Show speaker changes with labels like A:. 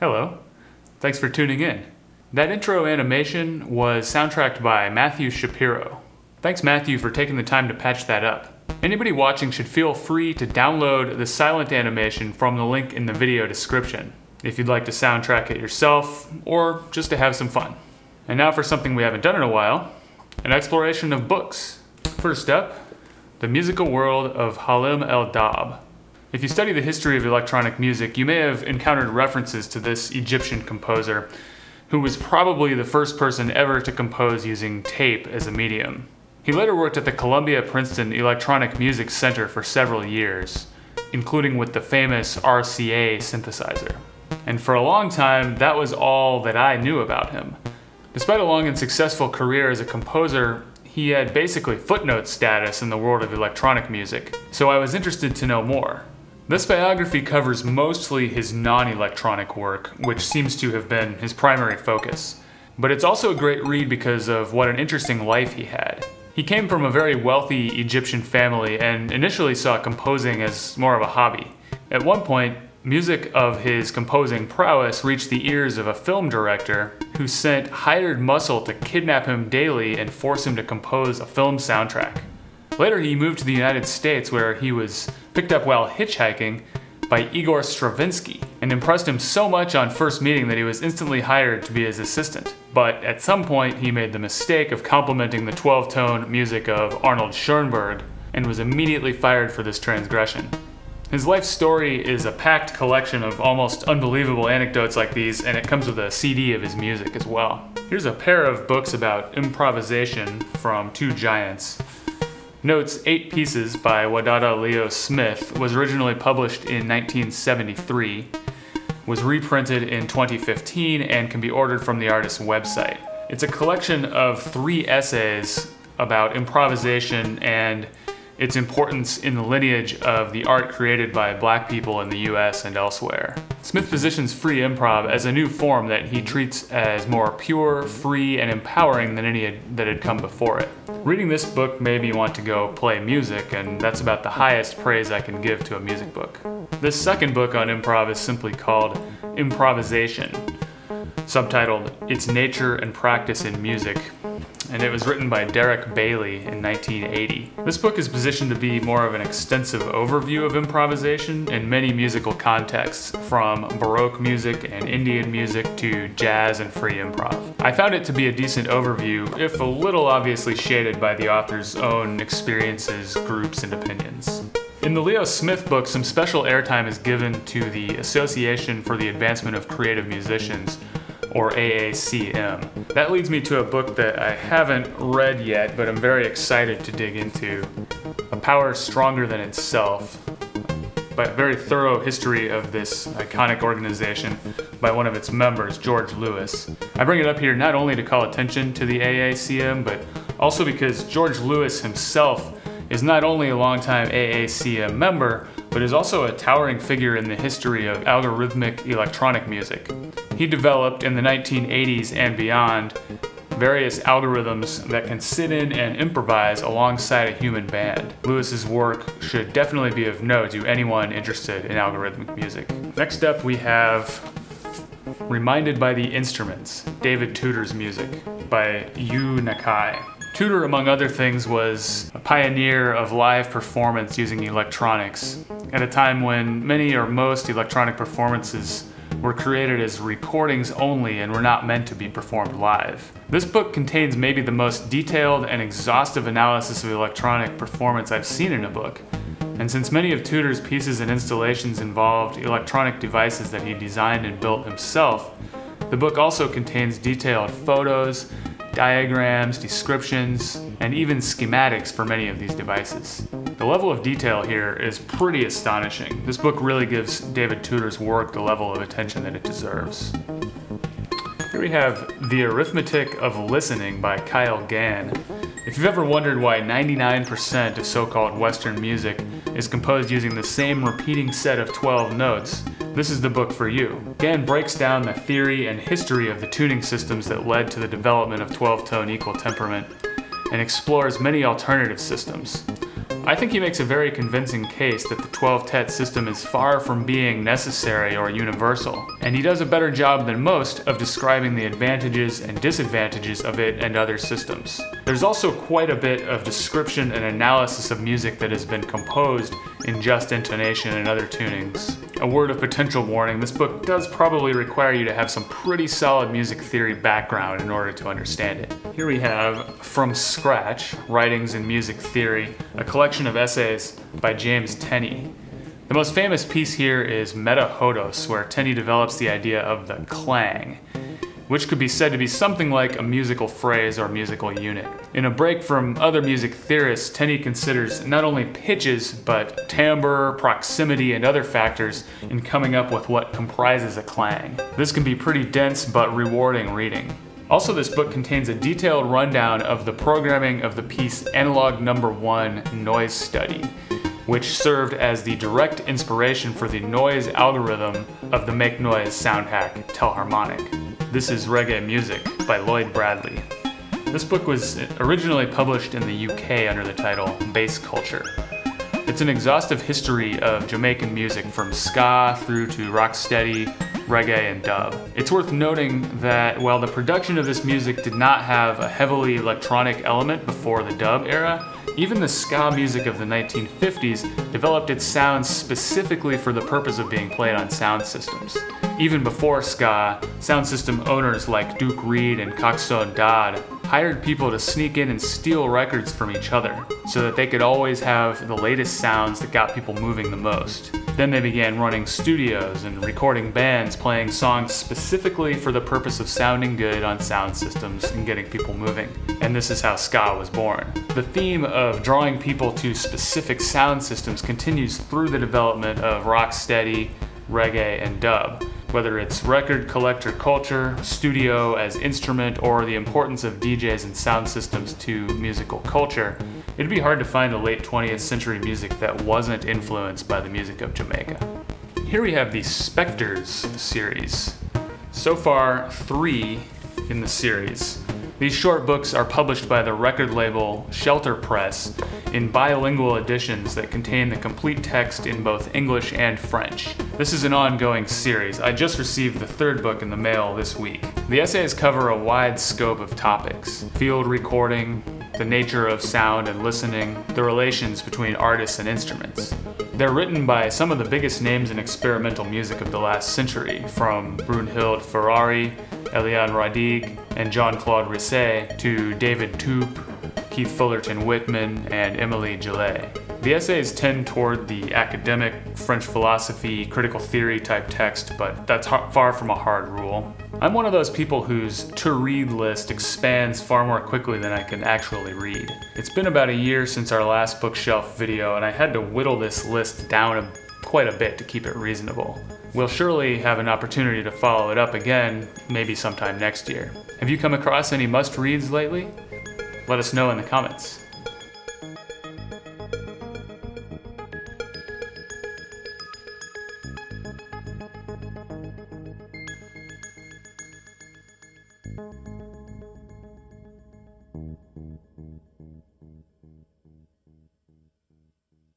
A: Hello. Thanks for tuning in. That intro animation was soundtracked by Matthew Shapiro. Thanks, Matthew, for taking the time to patch that up. Anybody watching should feel free to download the silent animation from the link in the video description, if you'd like to soundtrack it yourself, or just to have some fun. And now for something we haven't done in a while, an exploration of books. First up, The Musical World of Halim el-Dabh. If you study the history of electronic music, you may have encountered references to this Egyptian composer, who was probably the first person ever to compose using tape as a medium. He later worked at the Columbia-Princeton Electronic Music Center for several years, including with the famous RCA synthesizer. And for a long time, that was all that I knew about him. Despite a long and successful career as a composer, he had basically footnote status in the world of electronic music, so I was interested to know more. This biography covers mostly his non-electronic work, which seems to have been his primary focus. But it's also a great read because of what an interesting life he had. He came from a very wealthy Egyptian family and initially saw composing as more of a hobby. At one point, music of his composing prowess reached the ears of a film director who sent hired muscle to kidnap him daily and force him to compose a film soundtrack. Later he moved to the United States, where he was picked up while hitchhiking by Igor Stravinsky and impressed him so much on first meeting that he was instantly hired to be his assistant. But at some point he made the mistake of complimenting the 12-tone music of Arnold Schoenberg and was immediately fired for this transgression. His life story is a packed collection of almost unbelievable anecdotes like these, and it comes with a CD of his music as well. Here's a pair of books about improvisation from two giants. Notes 8 Pieces by Wadada Leo Smith was originally published in 1973, was reprinted in 2015, and can be ordered from the artist's website. It's a collection of 3 essays about improvisation and its importance in the lineage of the art created by Black people in the US and elsewhere. Smith positions free improv as a new form that he treats as more pure, free, and empowering than any that had come before it. Reading this book made me want to go play music, and that's about the highest praise I can give to a music book. This second book on improv is simply called Improvisation, subtitled Its Nature and Practice in Music, and it was written by Derek Bailey in 1980. This book is positioned to be more of an extensive overview of improvisation in many musical contexts, from Baroque music and Indian music to jazz and free improv. I found it to be a decent overview, if a little obviously shaded by the author's own experiences, groups, and opinions. In the Leo Smith book, some special airtime is given to the Association for the Advancement of Creative Musicians, or AACM. That leads me to a book that I haven't read yet, but I'm very excited to dig into. A Power Stronger Than Itself, by a very thorough history of this iconic organization by one of its members, George Lewis. I bring it up here not only to call attention to the AACM, but also because George Lewis himself is not only a longtime AACM member, but is also a towering figure in the history of algorithmic electronic music. He developed in the 1980s and beyond various algorithms that can sit in and improvise alongside a human band. Lewis's work should definitely be of note to anyone interested in algorithmic music. Next up we have Reminded by the Instruments, David Tudor's music by Nakai. Tudor, among other things, was a pioneer of live performance using electronics at a time when many or most electronic performances were created as recordings only and were not meant to be performed live. This book contains maybe the most detailed and exhaustive analysis of electronic performance I've seen in a book. And since many of Tudor's pieces and installations involved electronic devices that he designed and built himself, the book also contains detailed photos, diagrams, descriptions, and even schematics for many of these devices. The level of detail here is pretty astonishing. This book really gives David Tudor's work the level of attention that it deserves. Here we have The Arithmetic of Listening by Kyle Gann. If you've ever wondered why 99% of so-called Western music is composed using the same repeating set of 12 notes, this is the book for you. Gann breaks down the theory and history of the tuning systems that led to the development of 12-tone equal temperament and explores many alternative systems. I think he makes a very convincing case that the 12-tet system is far from being necessary or universal, and he does a better job than most of describing the advantages and disadvantages of it and other systems. There's also quite a bit of description and analysis of music that has been composed in just intonation and other tunings. A word of potential warning, this book does probably require you to have some pretty solid music theory background in order to understand it. Here we have From Scratch, Writings in Music Theory, a collection of essays by James Tenney. The most famous piece here is Meta Hodos, where Tenney develops the idea of the clang, which could be said to be something like a musical phrase or musical unit. In a break from other music theorists, Tenney considers not only pitches, but timbre, proximity, and other factors in coming up with what comprises a clang. This can be pretty dense but rewarding reading. Also, this book contains a detailed rundown of the programming of the piece Analog No. 1 Noise Study, which served as the direct inspiration for the noise algorithm of the Make Noise sound hack Telharmonic. This is Reggae Music by Lloyd Bradley. This book was originally published in the UK under the title Bass Culture. It's an exhaustive history of Jamaican music from ska through to rocksteady, reggae, and dub. It's worth noting that while the production of this music did not have a heavily electronic element before the dub era, even the ska music of the 1950s developed its sounds specifically for the purpose of being played on sound systems. Even before ska, sound system owners like Duke Reed and Coxsone Dodd hired people to sneak in and steal records from each other so that they could always have the latest sounds that got people moving the most. Then they began running studios and recording bands playing songs specifically for the purpose of sounding good on sound systems and getting people moving. And this is how ska was born. The theme of drawing people to specific sound systems continues through the development of rocksteady, reggae, and dub. Whether it's record collector culture, studio as instrument, or the importance of DJs and sound systems to musical culture, it'd be hard to find a late 20th century music that wasn't influenced by the music of Jamaica. Here we have the Spectres series. So far, 3 in the series. These short books are published by the record label Shelter Press in bilingual editions that contain the complete text in both English and French. This is an ongoing series. I just received the 3rd book in the mail this week. The essays cover a wide scope of topics: field recording, the nature of sound and listening, the relations between artists and instruments. They're written by some of the biggest names in experimental music of the last century, from Brunhild Ferrari, Eliane Radigue, and Jean-Claude Risset to David Toop, Keith Fullerton Whitman, and Emily Gillet. The essays tend toward the academic, French philosophy, critical theory type text, but that's far from a hard rule. I'm one of those people whose to-read list expands far more quickly than I can actually read. It's been about a year since our last bookshelf video, and I had to whittle this list down quite a bit to keep it reasonable. We'll surely have an opportunity to follow it up again, maybe sometime next year. Have you come across any must-reads lately? Let us know in the comments.